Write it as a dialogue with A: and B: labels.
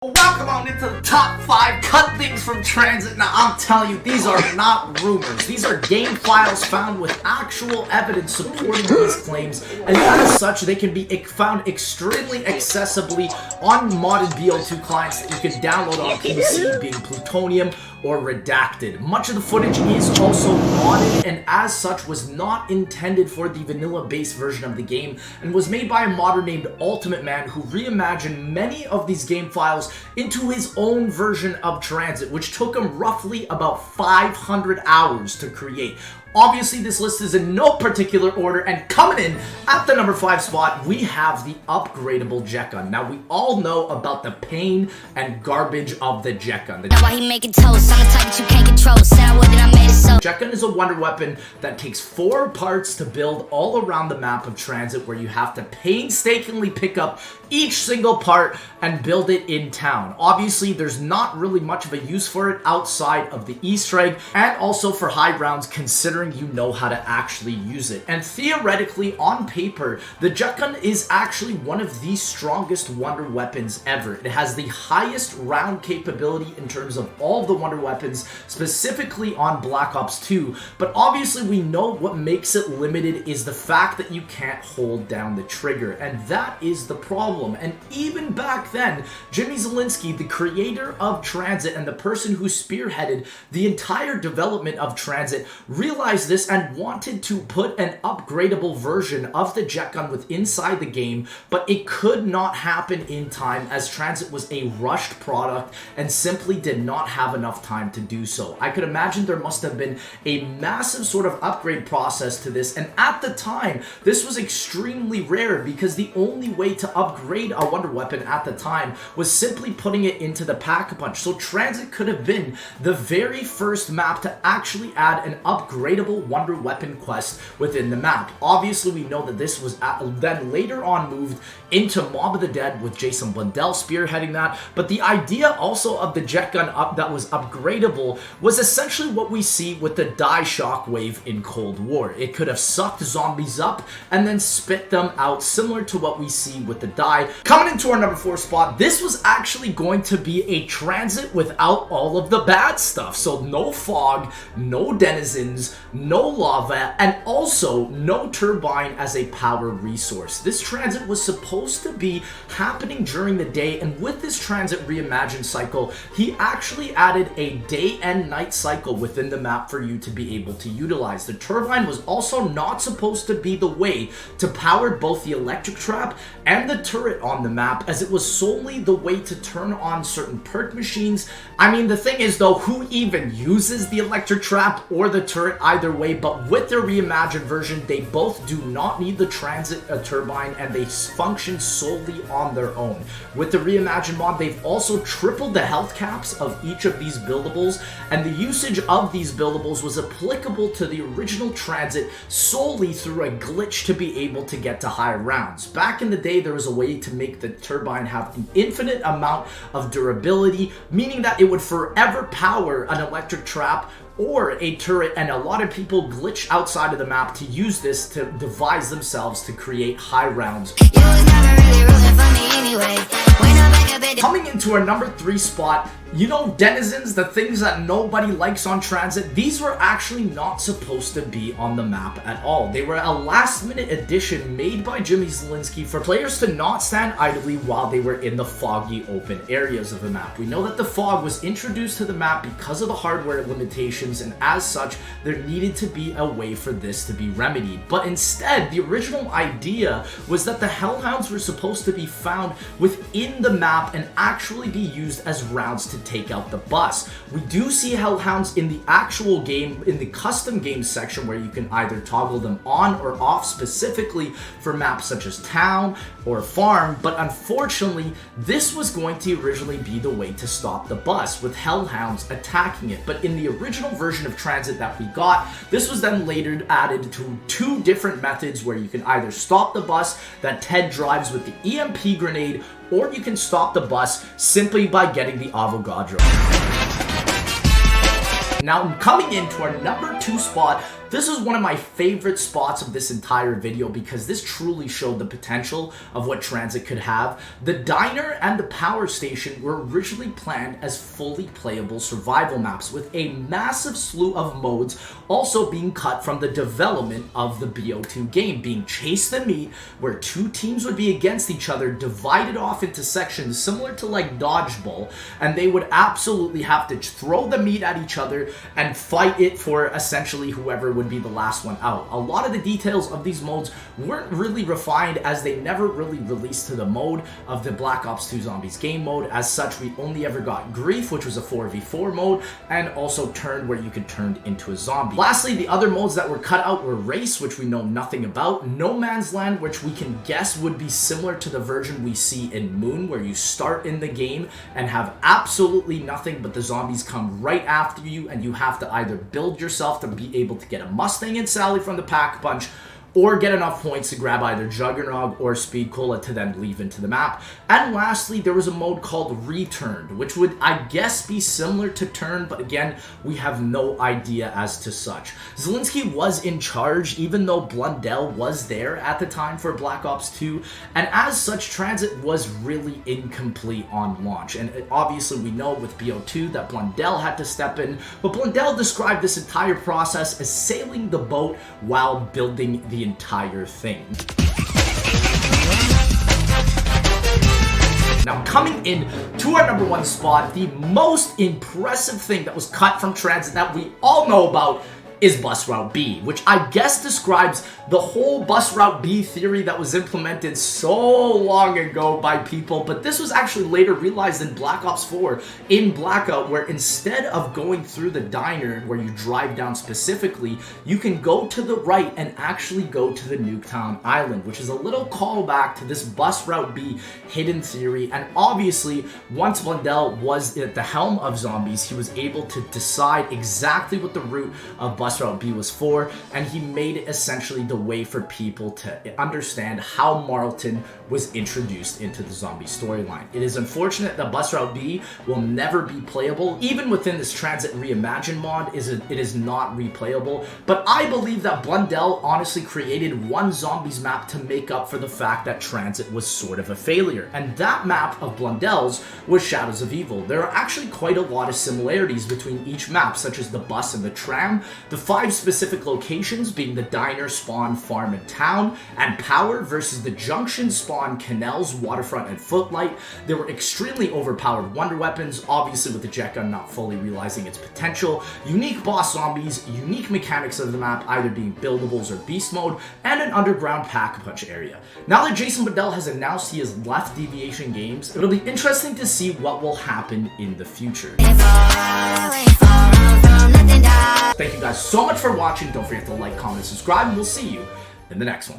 A: Welcome on into the top 5 cut things from TranZit. Now I'm telling you, these are not rumors. These are game files found with actual evidence supporting these claims, and as such they can be found extremely accessibly on modded BL2 clients that you can download on PC, being Plutonium or Redacted. Much of the footage is also modded and as such was not intended for the vanilla based version of the game and was made by a modder named Ultimate Man who reimagined many of these game files into his own version of TranZit, which took him roughly about 500 hours to create. Obviously, this list is in no particular order, and coming in at the number 5 spot, we have the Upgradeable Jet Gun. Now, we all know about the pain and garbage of the Jet Gun.
B: Now why he making toast? I'm the type that you can't control. Said I would, then I made it so.
A: Jet Gun is a wonder weapon that takes 4 parts to build all around the map of TranZit, where you have to painstakingly pick up each single part and build it in town. Obviously, there's not really much of a use for it outside of the Easter egg, and also for high rounds, considering you know how to actually use it. And theoretically, on paper, the Jet Gun is actually one of the strongest wonder weapons ever. It has the highest round capability in terms of all of the wonder weapons, specifically on Black Ops 2, but obviously we know what makes it limited is the fact that you can't hold down the trigger, and that is the problem. And even back then, Jimmy Zielinski, the creator of TranZit and the person who spearheaded the entire development of TranZit, realized this and wanted to put an upgradable version of the Jet Gun within inside the game, but it could not happen in time as TranZit was a rushed product and simply did not have enough time to do so. I could imagine there must have been a massive sort of upgrade process to this, and at the time, this was extremely rare because the only way to upgrade a wonder weapon at the time was simply putting it into the Pack-a-Punch. So TranZit could have been the very first map to actually add an upgradable wonder weapon quest within the map. Obviously, we know that this was then later on moved into Mob of the Dead with Jason Blundell spearheading that, but the idea also of the Jet Gun that was upgradable was essentially what we see with the Die Shockwave in Cold War. It could have sucked zombies up and then spit them out, similar to what we see with the Die. Coming into our number 4 spot, this was actually going to be a TranZit without all of the bad stuff. So no fog, no denizens, no lava, and also no turbine as a power resource. This TranZit was supposed to be happening during the day, and with this TranZit Reimagined Cycle, he actually added a day and night cycle within the map for you to be able to utilize. The turbine was also not supposed to be the way to power both the electric trap and the turret on the map, as it was solely the way to turn on certain perk machines. I mean, the thing is though, who even uses the electric trap or the turret either way? But with their reimagined version, they both do not need the TranZit turbine, and they function solely on their own. With the reimagined mod, they've also tripled the health caps of each of these buildables, and the usage of these buildables was applicable to the original TranZit solely through a glitch to be able to get to higher rounds. Back in the day, there was a way to make the turbine have an infinite amount of durability, meaning that it would forever power an electric trap or a turret, and a lot of people glitch outside of the map to use this to devise themselves to create high rounds. Coming into our number 3 spot, you know, denizens, the things that nobody likes on TranZit, these were actually not supposed to be on the map at all. They were a last-minute addition made by Jimmy Zielinski for players to not stand idly while they were in the foggy open areas of the map. We know that the fog was introduced to the map because of the hardware limitations, and as such, there needed to be a way for this to be remedied. But instead, the original idea was that the Hellhounds were supposed to be found within the map and actually be used as rounds to take out the bus. We do see Hellhounds in the actual game, in the custom game section, where you can either toggle them on or off specifically for maps such as town or farm, but unfortunately this was going to originally be the way to stop the bus, with Hellhounds attacking it. But in the original version of TranZit that we got, this was then later added to 2 different methods where you can either stop the bus that Ted drives with the EMP grenade, or you can stop the bus simply by getting the Avogadro. Now, coming into our number 2 spot, This is one of my favorite spots of this entire video because this truly showed the potential of what TranZit could have. The diner and the power station were originally planned as fully playable survival maps with a massive slew of modes also being cut from the development of the BO2 game, being Chase the Meat, where two teams would be against each other, divided off into sections similar to like dodgeball, and they would absolutely have to throw the meat at each other and fight it for essentially whoever would be the last one out. A lot of the details of these modes weren't really refined as they never really released to the mode of the Black Ops 2 Zombies game mode. As such, we only ever got Grief, which was a 4v4 mode, and also Turn, where you could turn into a zombie. Lastly, the other modes that were cut out were Race, which we know nothing about, No Man's Land, which we can guess would be similar to the version we see in Moon, where you start in the game and have absolutely nothing, but the zombies come right after you, and you have to either build yourself to be able to get a Mustang and Sally from the pack punch, or get enough points to grab either Juggernog or Speed Cola to then leave into the map. And lastly, there was a mode called Returned, which would, I guess, be similar to Turn, but again, we have no idea as to such. Zelensky was in charge, even though Blundell was there at the time for Black Ops 2, and as such, TranZit was really incomplete on launch. And obviously, we know with BO2 that Blundell had to step in, but Blundell described this entire process as sailing the boat while building the entire thing. Now, coming in to our number one spot, the most impressive thing that was cut from TranZit that we all know about is Bus Route B, which I guess describes the whole Bus Route B theory that was implemented so long ago by people, but this was actually later realized in Black Ops 4 in Blackout, where instead of going through the diner where you drive down specifically, you can go to the right and actually go to the Nuketown Island, which is a little callback to this Bus Route B hidden theory. And obviously, once Blundell was at the helm of Zombies, he was able to decide exactly what the route of Bus Route B was for, and he made it essentially the way for people to understand how Marlton was introduced into the zombie storyline. It is unfortunate that Bus Route B will never be playable. Even within this TranZit Reimagined mod, it is not replayable, but I believe that Blundell honestly created one Zombies map to make up for the fact that TranZit was sort of a failure, and that map of Blundell's was Shadows of Evil. There are actually quite a lot of similarities between each map, such as the bus and the tram, the 5 specific locations being the diner, spawn, farm, and town, and power versus the junction, spawn, canals, waterfront, and footlight. There were extremely overpowered wonder weapons, obviously with the jet gun not fully realizing its potential, unique boss zombies, unique mechanics of the map either being buildables or beast mode, and an underground pack punch area. Now that Jason Blundell has announced he has left Deviation Games, it'll be interesting to see what will happen in the future. Thank you guys so much for watching. Don't forget to like, comment, and subscribe, and we'll see you in the next one.